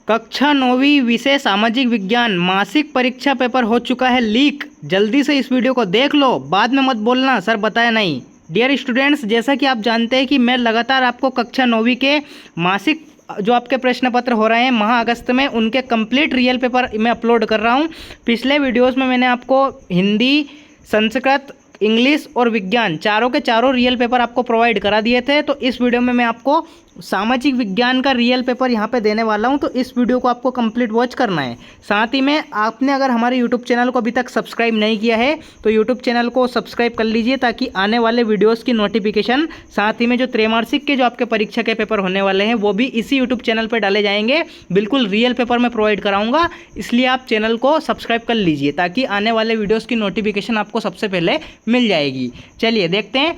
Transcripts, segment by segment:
कक्षा 9वीं विषय सामाजिक विज्ञान मासिक परीक्षा पेपर हो चुका है लीक। जल्दी से इस वीडियो को देख लो, बाद में मत बोलना सर बताया नहीं। डियर स्टूडेंट्स, जैसा कि आप जानते हैं कि मैं लगातार आपको कक्षा 9वीं के मासिक जो आपके प्रश्न पत्र हो रहे हैं माह अगस्त में, उनके कंप्लीट रियल पेपर मैं अपलोड कर रहा हूं। पिछले वीडियोस में मैंने आपको हिंदी, संस्कृत, इंग्लिश और विज्ञान चारों के चारों रियल पेपर आपको प्रोवाइड करा दिए थे। तो इस वीडियो में मैं आपको सामाजिक विज्ञान का रियल पेपर यहाँ पे देने वाला हूँ, तो इस वीडियो को आपको कंप्लीट वॉच करना है। साथ ही में आपने अगर हमारे यूट्यूब चैनल को अभी तक सब्सक्राइब नहीं किया है तो यूट्यूब चैनल को सब्सक्राइब कर लीजिए, ताकि आने वाले वीडियोस की नोटिफिकेशन, साथ ही में जो त्रैमासिक के जो आपके परीक्षा के पेपर होने वाले हैं वो भी इसी यूट्यूब चैनल पर डाले जाएंगे। बिल्कुल रियल पेपर मैं प्रोवाइड कराऊंगा, इसलिए आप चैनल को सब्सक्राइब कर लीजिए ताकि आने वाले वीडियोज़ की नोटिफिकेशन आपको सबसे पहले मिल जाएगी। चलिए देखते हैं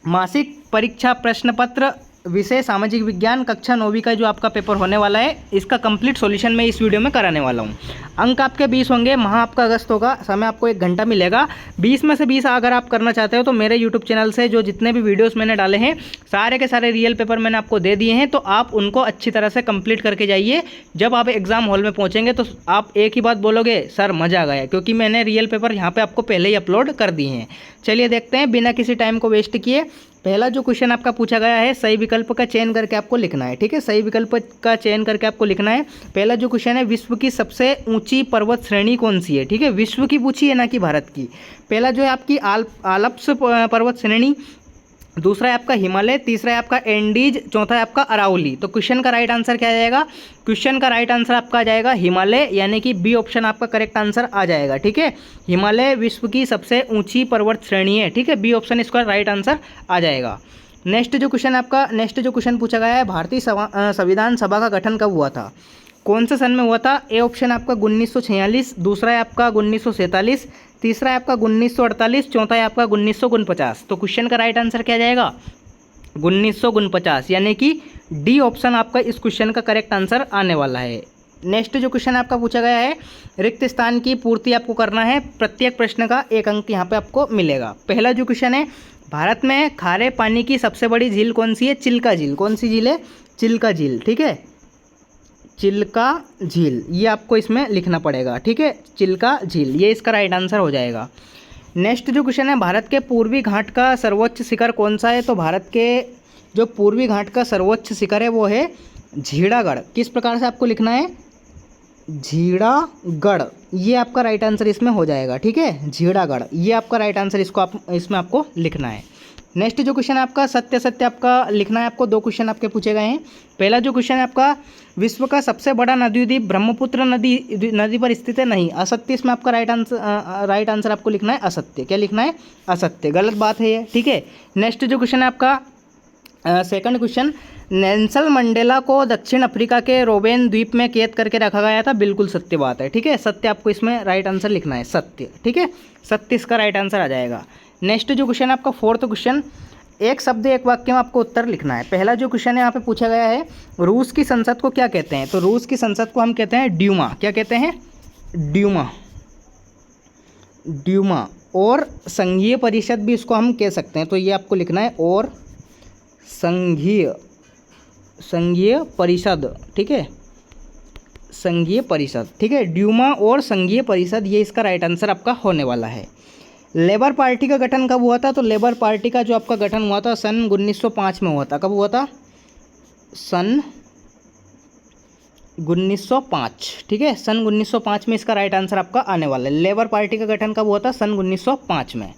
मासिक परीक्षा प्रश्न पत्र विषय सामाजिक विज्ञान कक्षा 9वीं का जो आपका पेपर होने वाला है, इसका कंप्लीट सॉल्यूशन मैं इस वीडियो में कराने वाला हूं। अंक आपके 20 होंगे, माह आपका अगस्त होगा, समय आपको 1 घंटा मिलेगा। 20 में से 20 अगर आप करना चाहते हो तो मेरे यूट्यूब चैनल से जो जितने भी वीडियोस मैंने डाले हैं सारे के सारे रियल पेपर मैंने आपको दे दिए हैं, तो आप उनको अच्छी तरह से कंप्लीट करके जाइए। जब आप एग्जाम हॉल में पहुँचेंगे तो आप एक ही बात बोलोगे, सर मज़ा आ गया, क्योंकि मैंने रियल पेपर यहाँ पर आपको पहले ही अपलोड कर दिए हैं। चलिए देखते हैं बिना किसी टाइम को वेस्ट किए। पहला जो क्वेश्चन आपका पूछा गया है, सही विकल्प का चयन करके आपको लिखना है। ठीक है, सही विकल्प का चयन करके आपको लिखना है। पहला जो क्वेश्चन है, विश्व की सबसे ऊंची पर्वत श्रेणी कौन सी है? ठीक है, विश्व की पूछी है ना कि भारत की। पहला जो है आपकी आल्प्स पर्वत श्रेणी, दूसरा है आपका हिमालय, तीसरा है आपका एंडीज, चौथा है आपका अरावली। तो क्वेश्चन का राइट आंसर क्या आ जाएगा? क्वेश्चन का राइट आंसर आपका आ जाएगा हिमालय, यानी कि बी ऑप्शन आपका करेक्ट आंसर आ जाएगा। ठीक है, हिमालय विश्व की सबसे ऊंची पर्वत श्रेणी है। ठीक है, बी ऑप्शन इसका राइट आंसर आ जाएगा। नेक्स्ट जो क्वेश्चन पूछा गया है, भारतीय संविधान सभा का गठन कब हुआ था? कौन से सन में हुआ था? ए ऑप्शन आपका 1946, दूसरा है आपका 1947, तीसरा है आपका 1948, चौथा है आपका 1949। तो क्वेश्चन का राइट आंसर क्या जाएगा? 1949, यानी कि डी ऑप्शन आपका इस क्वेश्चन का करेक्ट आंसर आने वाला है। नेक्स्ट जो क्वेश्चन आपका पूछा गया है, रिक्त स्थान की पूर्ति आपको करना है। प्रत्येक प्रश्न का 1 अंक यहाँ पे आपको मिलेगा। पहला जो क्वेश्चन है, भारत में खारे पानी की सबसे बड़ी झील कौन सी है? चिल्का झील। कौन सी झील है? चिल्का झील। ठीक है, चिल्का झील, ये आपको इसमें लिखना पड़ेगा। ठीक है, चिल्का झील, ये इसका राइट आंसर हो जाएगा। नेक्स्ट जो क्वेश्चन है, भारत के पूर्वी घाट का सर्वोच्च शिखर कौन सा है? तो भारत के जो पूर्वी घाट का सर्वोच्च शिखर है वो है झीड़ागढ़। किस प्रकार से आपको लिखना है? झीड़ागढ़, ये आपका राइट आंसर इसमें हो जाएगा। ठीक है, झीड़ागढ़, ये आपका राइट आंसर इसमें आपको लिखना है। नेक्स्ट जो क्वेश्चन है आपका, सत्य सत्य आपका लिखना है। आपको 2 क्वेश्चन आपके पूछे गए हैं। पहला जो क्वेश्चन है आपका, विश्व का सबसे बड़ा नदी द्वीप ब्रह्मपुत्र नदी पर स्थित है। नहीं, असत्य इसमें आपका राइट आंसर आपको लिखना है असत्य। क्या लिखना है? असत्य, गलत बात है ये। ठीक है, नेक्स्ट जो क्वेश्चन है आपका, सेकंड क्वेश्चन, नेल्सन मंडेला को दक्षिण अफ्रीका के रोबेन द्वीप में कैद करके रखा गया था। बिल्कुल सत्य बात है। ठीक है, सत्य आपको इसमें राइट आंसर लिखना है, सत्य। ठीक है, सत्य इसका राइट आंसर आ जाएगा। नेक्स्ट जो क्वेश्चन है आपका, फोर्थ क्वेश्चन, एक शब्द एक वाक्य में आपको उत्तर लिखना है। पहला जो क्वेश्चन है यहाँ पे पूछा गया है, रूस की संसद को क्या कहते हैं? तो रूस की संसद को हम कहते हैं ड्यूमा। क्या कहते हैं? ड्यूमा। ड्यूमा, और संघीय परिषद भी इसको हम कह सकते हैं। तो ये आपको लिखना है, और संघीय परिषद। ठीक है, संघीय परिषद। ठीक है, ड्यूमा और संघीय परिषद, ये इसका राइट आंसर आपका होने वाला है। लेबर पार्टी का गठन कब हुआ था? तो लेबर पार्टी का जो आपका गठन हुआ था सन 1905 में हुआ था। कब हुआ था? सन 1905। ठीक है, सन 1905 में इसका राइट आंसर आपका आने वाला है। लेबर पार्टी का गठन कब हुआ था? सन 1905 में।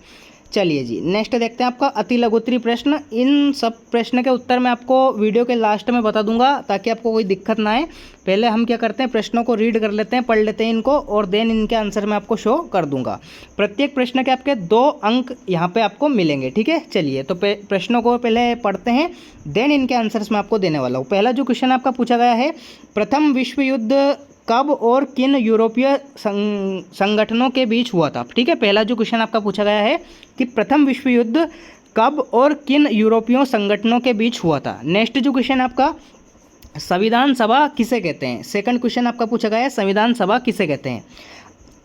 चलिए जी, नेक्स्ट देखते हैं आपका अति लघुत्तरी प्रश्न। इन सब प्रश्न के उत्तर मैं आपको वीडियो के लास्ट में बता दूंगा, ताकि आपको कोई दिक्कत ना आए। पहले हम क्या करते हैं, प्रश्नों को रीड कर लेते हैं, पढ़ लेते हैं इनको, और देन इनके आंसर मैं आपको शो कर दूंगा। प्रत्येक प्रश्न के आपके 2 अंक यहाँ पे आपको मिलेंगे। ठीक है, चलिए तो प्रश्नों को पहले पढ़ते हैं, देन इनके आंसर्स मैं आपको देने वाला हूँ। पहला जो क्वेश्चन आपका पूछा गया है, प्रथम विश्व युद्ध कब और किन यूरोपीय संगठनों के बीच हुआ था? ठीक है, पहला जो क्वेश्चन आपका पूछा गया है कि प्रथम विश्व युद्ध कब और किन यूरोपीय संगठनों के बीच हुआ था। नेक्स्ट जो क्वेश्चन आपका, संविधान सभा किसे कहते हैं? सेकंड क्वेश्चन आपका पूछा गया है, संविधान सभा किसे कहते हैं।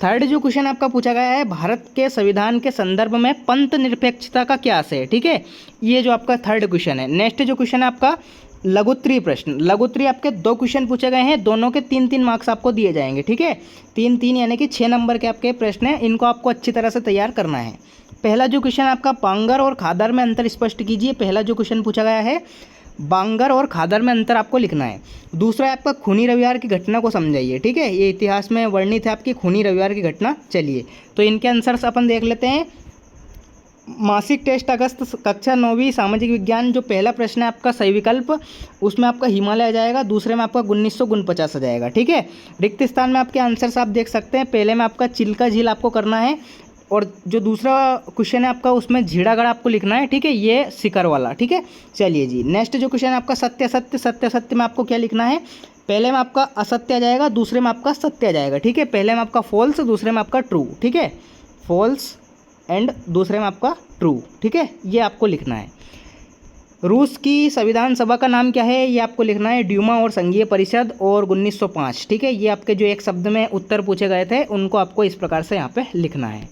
थर्ड जो क्वेश्चन आपका पूछा गया है, भारत के संविधान के संदर्भ में पंथ निरपेक्षता का क्या आशय है। ठीक है, ये जो आपका थर्ड क्वेश्चन है। नेक्स्ट जो क्वेश्चन है आपका, लघुत्तरीय प्रश्न, लघुत्तरीय आपके 2 क्वेश्चन पूछे गए हैं, दोनों के 3-3 मार्क्स आपको दिए जाएंगे। ठीक है, 3-3 यानी कि 6 नंबर के आपके प्रश्न हैं, इनको आपको अच्छी तरह से तैयार करना है। पहला जो क्वेश्चन आपका बांगर और खादर में अंतर स्पष्ट कीजिए, पहला जो क्वेश्चन पूछा गया है बांगर और खादर में अंतर आपको लिखना है। दूसरा है आपका खूनी रविवार की घटना को समझाइए। ठीक है, ये इतिहास में वर्णित है आपकी खूनी रविवार की घटना। चलिए तो इनके आंसर्स अपन देख लेते हैं। मासिक टेस्ट अगस्त कक्षा 9वीं सामाजिक विज्ञान, जो पहला प्रश्न है आपका सही विकल्प, उसमें आपका हिमालय आ जाएगा, दूसरे में आपका 1949 आ जाएगा। ठीक है, रिक्त स्थान में आपके आंसर्स आप देख सकते हैं, पहले में आपका चिल्का झील आपको करना है, और जो दूसरा क्वेश्चन है आपका उसमें झीड़ागढ़ आपको लिखना है। ठीक है, ये सिकर वाला। ठीक है, चलिए जी नेक्स्ट जो क्वेश्चन है आपका सत्य असत्य, सत्य असत्य में आपको क्या लिखना है, पहले में आपका असत्य आ जाएगा, दूसरे में आपका सत्य आ जाएगा। ठीक है, पहले में आपका फॉल्स, दूसरे में आपका ट्रू। ठीक है, फॉल्स एंड दूसरे में आपका ट्रू। ठीक है, ये आपको लिखना है। रूस की संविधान सभा का नाम क्या है, ये आपको लिखना है ड्यूमा और संघीय परिषद और 1905। ठीक है, ये आपके जो एक शब्द में उत्तर पूछे गए थे उनको आपको इस प्रकार से यहाँ पे लिखना है।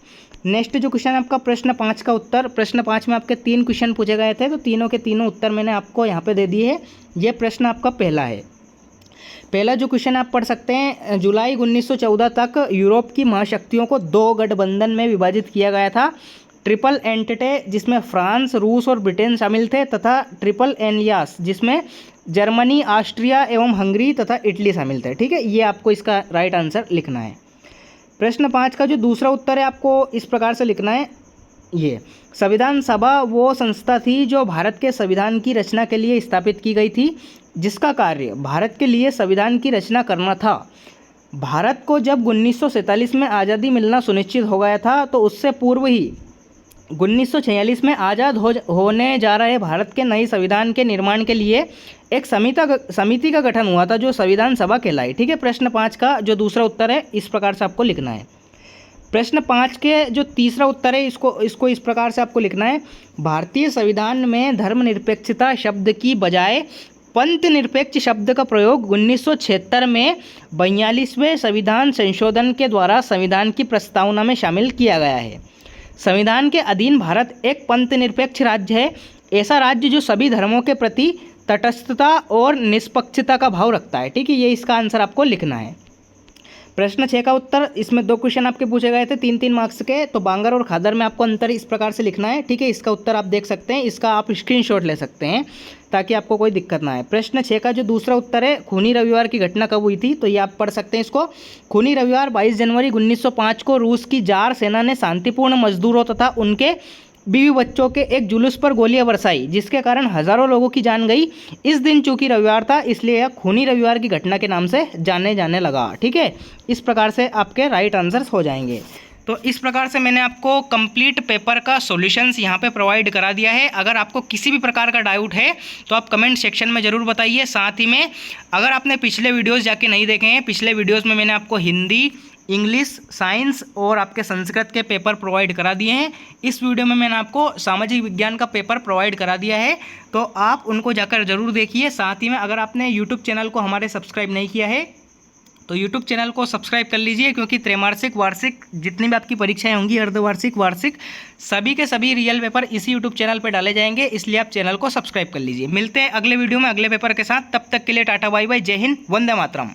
नेक्स्ट जो क्वेश्चन है आपका प्रश्न 5 का उत्तर, प्रश्न 5 में आपके 3 क्वेश्चन पूछे गए थे, तो तीनों के तीनों उत्तर मैंने आपको यहाँ पे दे दिए है। ये प्रश्न आपका पहला है। पहला जो क्वेश्चन आप पढ़ सकते हैं, जुलाई 1914 तक यूरोप की महाशक्तियों को 2 गठबंधन में विभाजित किया गया था। ट्रिपल एंटेटे जिसमें फ्रांस, रूस और ब्रिटेन शामिल थे, तथा ट्रिपल एलियांस जिसमें जर्मनी, ऑस्ट्रिया एवं हंगरी तथा इटली शामिल थे। ठीक है, ये आपको इसका राइट आंसर लिखना है। प्रश्न 5 का जो दूसरा उत्तर है आपको इस प्रकार से लिखना है, ये संविधान सभा वो संस्था थी जो भारत के संविधान की रचना के लिए स्थापित की गई थी, जिसका कार्य भारत के लिए संविधान की रचना करना था। भारत को जब 1947 में आज़ादी मिलना सुनिश्चित हो गया था, तो उससे पूर्व ही 1946 में आज़ाद होने जा रहे भारत के नए संविधान के निर्माण के लिए एक समिति का गठन हुआ था, जो संविधान सभा कहलाई। ठीक है, प्रश्न 5 का जो दूसरा उत्तर है इस प्रकार से आपको लिखना है। प्रश्न 5 के जो तीसरा उत्तर है इसको इस प्रकार से आपको लिखना है, भारतीय संविधान में धर्मनिरपेक्षता शब्द की बजाय पंथ निरपेक्ष शब्द का प्रयोग 1976 में 42वें संविधान संशोधन के द्वारा संविधान की प्रस्तावना में शामिल किया गया है। संविधान के अधीन भारत एक पंथ निरपेक्ष राज्य है, ऐसा राज्य जो सभी धर्मों के प्रति तटस्थता और निष्पक्षता का भाव रखता है। ठीक है, ये इसका आंसर आपको लिखना है। प्रश्न 6 का उत्तर, इसमें 2 क्वेश्चन आपके पूछे गए थे 3-3 मार्क्स के, तो बांगर और खादर में आपको अंतर इस प्रकार से लिखना है। ठीक है, इसका उत्तर आप देख सकते हैं, इसका आप स्क्रीनशॉट ले सकते हैं ताकि आपको कोई दिक्कत ना आए। प्रश्न 6 का जो दूसरा उत्तर है, खूनी रविवार की घटना कब हुई थी, तो ये आप पढ़ सकते हैं इसको। खूनी रविवार 22 जनवरी 1905 को रूस की जार सेना ने शांतिपूर्ण मजदूरों तथा उनके बीवी बच्चों के एक जुलूस पर गोलियां बरसाई, जिसके कारण हजारों लोगों की जान गई। इस दिन चूंकि रविवार था, इसलिए यह खूनी रविवार की घटना के नाम से जाने लगा। ठीक है, इस प्रकार से आपके राइट आंसर्स हो जाएंगे। तो इस प्रकार से मैंने आपको कंप्लीट पेपर का सॉल्यूशंस यहाँ पे प्रोवाइड करा दिया है। अगर आपको किसी भी प्रकार का डाउट है तो आप कमेंट सेक्शन में ज़रूर बताइए। साथ ही में अगर आपने पिछले वीडियोस जाके नहीं देखे हैं, पिछले वीडियोस में मैंने आपको हिंदी, इंग्लिश, साइंस और आपके संस्कृत के पेपर प्रोवाइड करा दिए हैं। इस वीडियो में मैंने आपको सामाजिक विज्ञान का पेपर प्रोवाइड करा दिया है, तो आप उनको जाकर ज़रूर देखिए। साथ ही में अगर आपने यूट्यूब चैनल को हमारे सब्सक्राइब नहीं किया है तो यूट्यूब चैनल को सब्सक्राइब कर लीजिए, क्योंकि त्रैमासिक, वार्षिक जितनी भी आपकी परीक्षाएं होंगी, अर्धवार्षिक, वार्षिक, सभी के सभी रियल पेपर इसी यूट्यूब चैनल पर डाले जाएंगे, इसलिए आप चैनल को सब्सक्राइब कर लीजिए। मिलते हैं अगले वीडियो में अगले पेपर के साथ, तब तक के लिए टाटा बाय बाय, जय हिंद, वंदे मातरम।